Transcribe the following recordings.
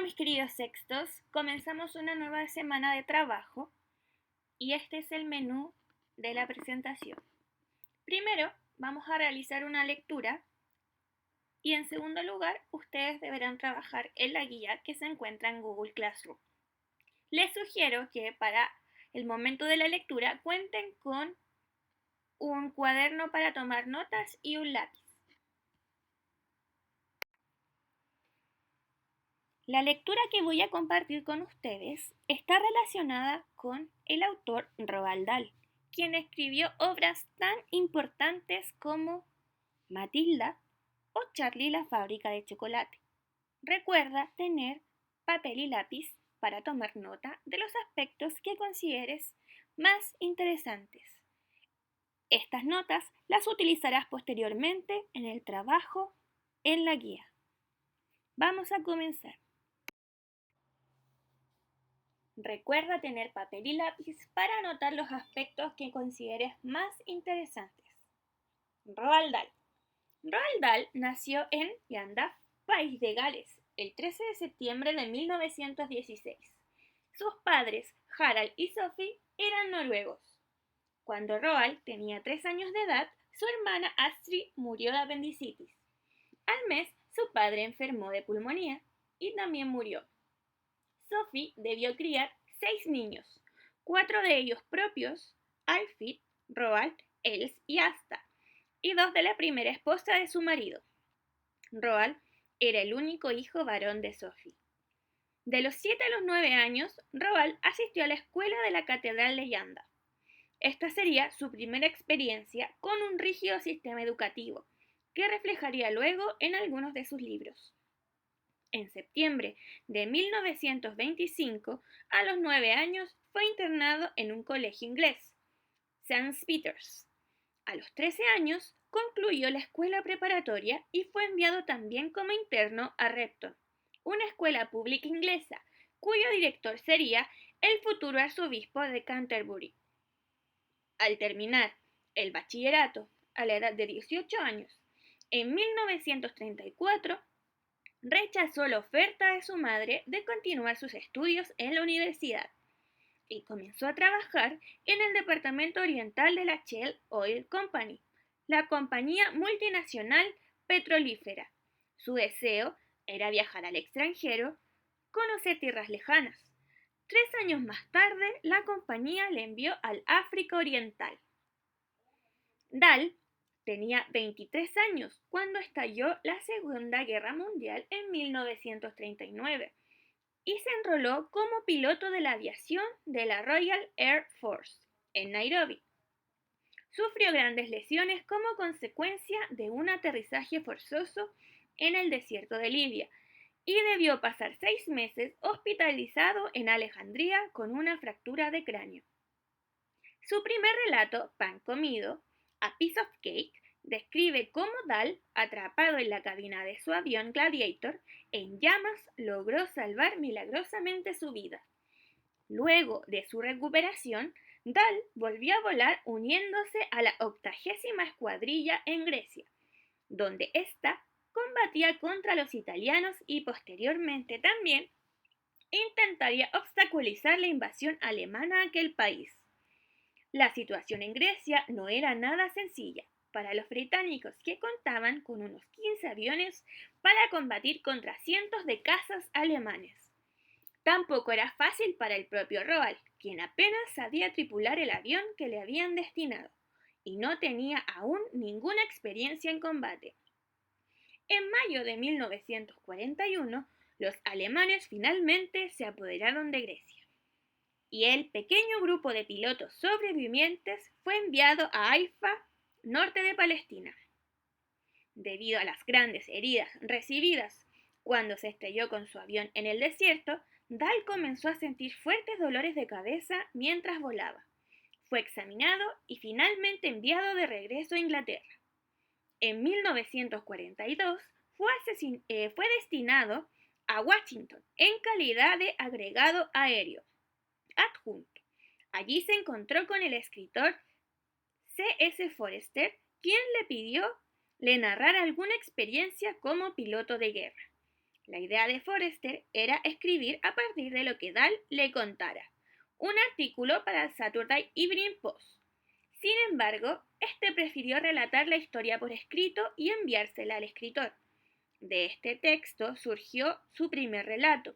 mis queridos sextos, comenzamos una nueva semana de trabajo y este es el menú de la presentación. Primero, vamos a realizar una lectura y en segundo lugar, ustedes deberán trabajar en la guía que se encuentra en Google Classroom. Les sugiero que para el momento de la lectura cuenten con un cuaderno para tomar notas y un lápiz. La lectura que voy a compartir con ustedes está relacionada con el autor Roald Dahl, quien escribió obras tan importantes como Matilda o Charlie y la fábrica de chocolate. Recuerda tener papel y lápiz para tomar nota de los aspectos que consideres más interesantes. Estas notas las utilizarás posteriormente en el trabajo en la guía. Vamos a comenzar. Recuerda tener papel y lápiz para anotar los aspectos que consideres más interesantes. Roald Dahl. Roald Dahl nació en Llandaff, País de Gales, el 13 de septiembre de 1916. Sus padres, Harald y Sophie, eran noruegos. Cuando Roald tenía 3 años de edad, su hermana Astrid murió de apendicitis. Al mes, su padre enfermó de pulmonía y también murió. Sophie debió criar 6 niños, 4 de ellos propios, Alfred, Roald, Els y Asta, y 2 de la primera esposa de su marido. Roald era el único hijo varón de Sophie. De los 7 a los 9 años, Roald asistió a la escuela de la Catedral de Llandaff. Esta sería su primera experiencia con un rígido sistema educativo, que reflejaría luego en algunos de sus libros. En septiembre de 1925, a los 9 años, fue internado en un colegio inglés, St. Peter's. A los 13 años, concluyó la escuela preparatoria y fue enviado también como interno a Repton, una escuela pública inglesa, cuyo director sería el futuro arzobispo de Canterbury. Al terminar el bachillerato, a la edad de 18 años, en 1934, rechazó la oferta de su madre de continuar sus estudios en la universidad y comenzó a trabajar en el departamento oriental de la Shell Oil Company, la compañía multinacional petrolífera. Su deseo era viajar al extranjero, conocer tierras lejanas. 3 años más tarde, la compañía le envió al África Oriental. Dahl tenía 23 años cuando estalló la Segunda Guerra Mundial en 1939 y se enroló como piloto de la aviación de la Royal Air Force en Nairobi. Sufrió grandes lesiones como consecuencia de un aterrizaje forzoso en el desierto de Libia y debió pasar 6 meses hospitalizado en Alejandría con una fractura de cráneo. Su primer relato, Pan comido, A Piece of Cake, describe cómo Dahl, atrapado en la cabina de su avión Gladiator, en llamas logró salvar milagrosamente su vida. Luego de su recuperación, Dahl volvió a volar uniéndose a la 80ª Escuadrilla en Grecia, donde ésta combatía contra los italianos y posteriormente también intentaría obstaculizar la invasión alemana a aquel país. La situación en Grecia no era nada sencilla para los británicos, que contaban con unos 15 aviones para combatir contra cientos de cazas alemanes. Tampoco era fácil para el propio Roald, quien apenas sabía tripular el avión que le habían destinado y no tenía aún ninguna experiencia en combate. En mayo de 1941, los alemanes finalmente se apoderaron de Grecia y el pequeño grupo de pilotos sobrevivientes fue enviado a Haifa, norte de Palestina. Debido a las grandes heridas recibidas cuando se estrelló con su avión en el desierto, Dahl comenzó a sentir fuertes dolores de cabeza mientras volaba. Fue examinado y finalmente enviado de regreso a Inglaterra. En 1942 fue destinado a Washington en calidad de agregado aéreo adjunto. Allí se encontró con el escritor C.S. Forester, quien le pidió le narrara alguna experiencia como piloto de guerra. La idea de Forster era escribir a partir de lo que Dahl le contara, un artículo para el Saturday Evening Post. Sin embargo, este prefirió relatar la historia por escrito y enviársela al escritor. De este texto surgió su primer relato,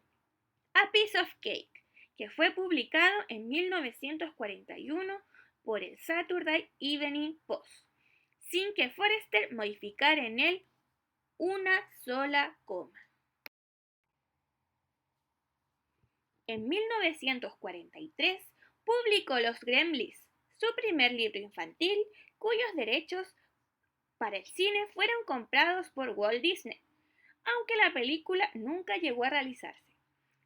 A Piece of Cake, que fue publicado en 1941 por el Saturday Evening Post, sin que Forster modificara en él una sola coma. En 1943 publicó Los Gremlins, su primer libro infantil, cuyos derechos para el cine fueron comprados por Walt Disney, aunque la película nunca llegó a realizarse.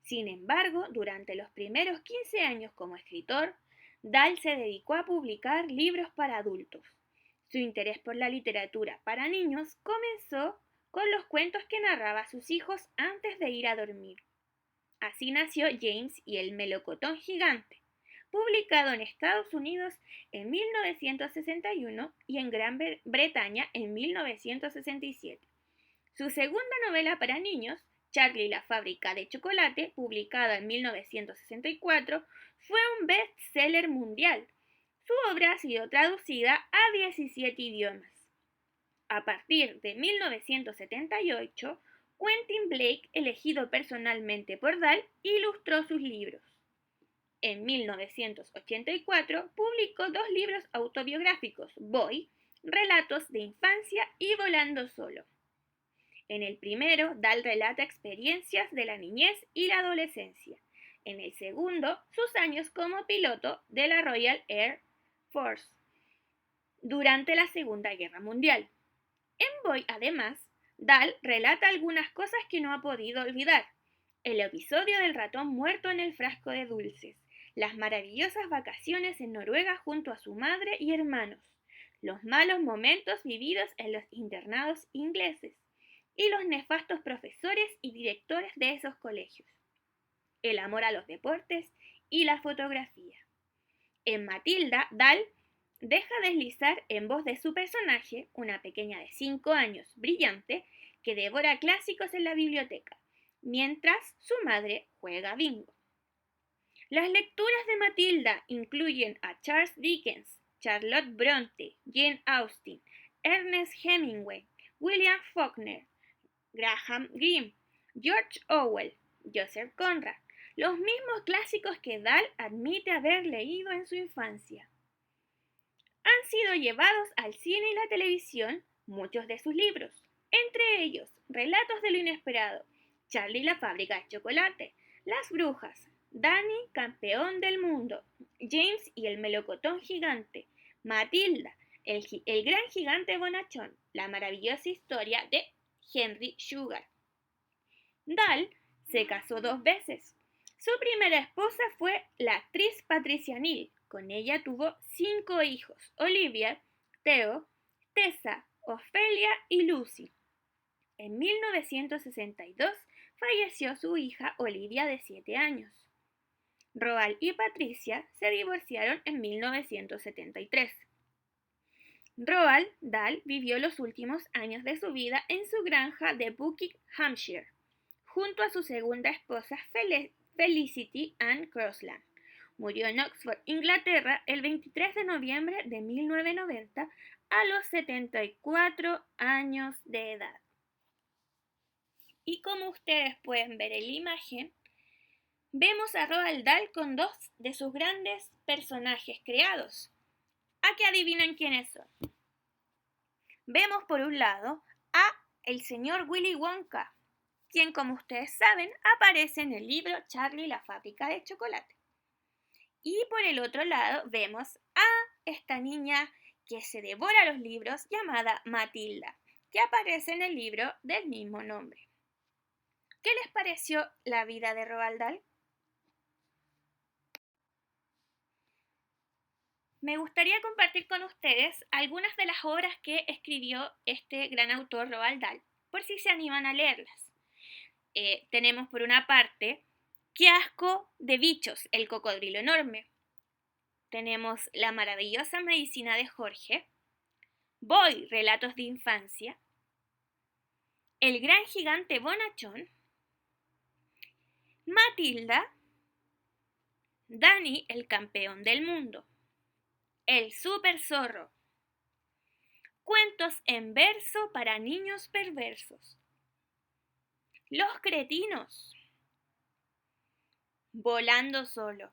Sin embargo, durante los primeros 15 años como escritor, Dahl se dedicó a publicar libros para adultos. Su interés por la literatura para niños comenzó con los cuentos que narraba a sus hijos antes de ir a dormir. Así nació James y el melocotón gigante, publicado en Estados Unidos en 1961 y en Gran Bretaña en 1967. Su segunda novela para niños, Charlie y la fábrica de chocolate, publicada en 1964, fue un best-seller mundial. Su obra ha sido traducida a 17 idiomas. A partir de 1978, Quentin Blake, elegido personalmente por Dahl, ilustró sus libros. En 1984 publicó 2 libros autobiográficos, Boy, Relatos de Infancia y Volando Solo. En el primero, Dahl relata experiencias de la niñez y la adolescencia. En el segundo, sus años como piloto de la Royal Air Force durante la Segunda Guerra Mundial. En Boy, además, Dahl relata algunas cosas que no ha podido olvidar. El episodio del ratón muerto en el frasco de dulces, las maravillosas vacaciones en Noruega junto a su madre y hermanos, los malos momentos vividos en los internados ingleses y los nefastos profesores y directores de esos colegios, el amor a los deportes y la fotografía. En Matilda, Dahl deja deslizar en voz de su personaje, una pequeña de 5 años, brillante, que devora clásicos en la biblioteca, mientras su madre juega bingo. Las lecturas de Matilda incluyen a Charles Dickens, Charlotte Bronte, Jane Austen, Ernest Hemingway, William Faulkner, Graham Greene, George Orwell, Joseph Conrad, los mismos clásicos que Dahl admite haber leído en su infancia. Han sido llevados al cine y la televisión muchos de sus libros, entre ellos Relatos de lo Inesperado, Charlie y la fábrica de chocolate, Las brujas, Danny, campeón del mundo, James y el melocotón gigante, Matilda, el gran gigante bonachón, la maravillosa historia de Henry Sugar. Dahl se casó 2 veces. Su primera esposa fue la actriz Patricia Neal. Con ella tuvo 5 hijos: Olivia, Theo, Tessa, Ophelia y Lucy. En 1962 falleció su hija Olivia de 7 años. Roald y Patricia se divorciaron en 1973. Roald Dahl vivió los últimos años de su vida en su granja de Buckinghamshire, junto a su segunda esposa Felicity Ann Crosland. Murió en Oxford, Inglaterra, el 23 de noviembre de 1990 a los 74 años de edad. Y como ustedes pueden ver en la imagen, vemos a Roald Dahl con 2 de sus grandes personajes creados. ¿A qué adivinan quiénes son? Vemos por un lado a el señor Willy Wonka, quien, como ustedes saben, aparece en el libro Charlie y la fábrica de chocolate. Y por el otro lado vemos a esta niña que se devora los libros llamada Matilda, que aparece en el libro del mismo nombre. ¿Qué les pareció la vida de Roald Dahl? Me gustaría compartir con ustedes algunas de las obras que escribió este gran autor Roald Dahl, por si se animan a leerlas. Tenemos por una parte Qué asco de bichos, el cocodrilo enorme. Tenemos La maravillosa medicina de Jorge, Boy, relatos de infancia, El gran gigante bonachón, Matilda, Dani, el campeón del mundo, el super zorro, cuentos en verso para niños perversos, los cretinos, volando solo.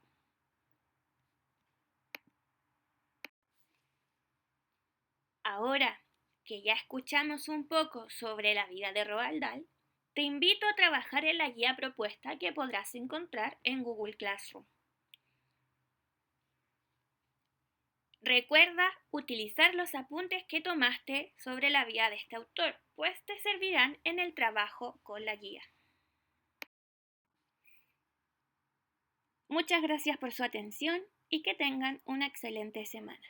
Ahora que ya escuchamos un poco sobre la vida de Roald Dahl, te invito a trabajar en la guía propuesta que podrás encontrar en Google Classroom. Recuerda utilizar los apuntes que tomaste sobre la vida de este autor, pues te servirán en el trabajo con la guía. Muchas gracias por su atención y que tengan una excelente semana.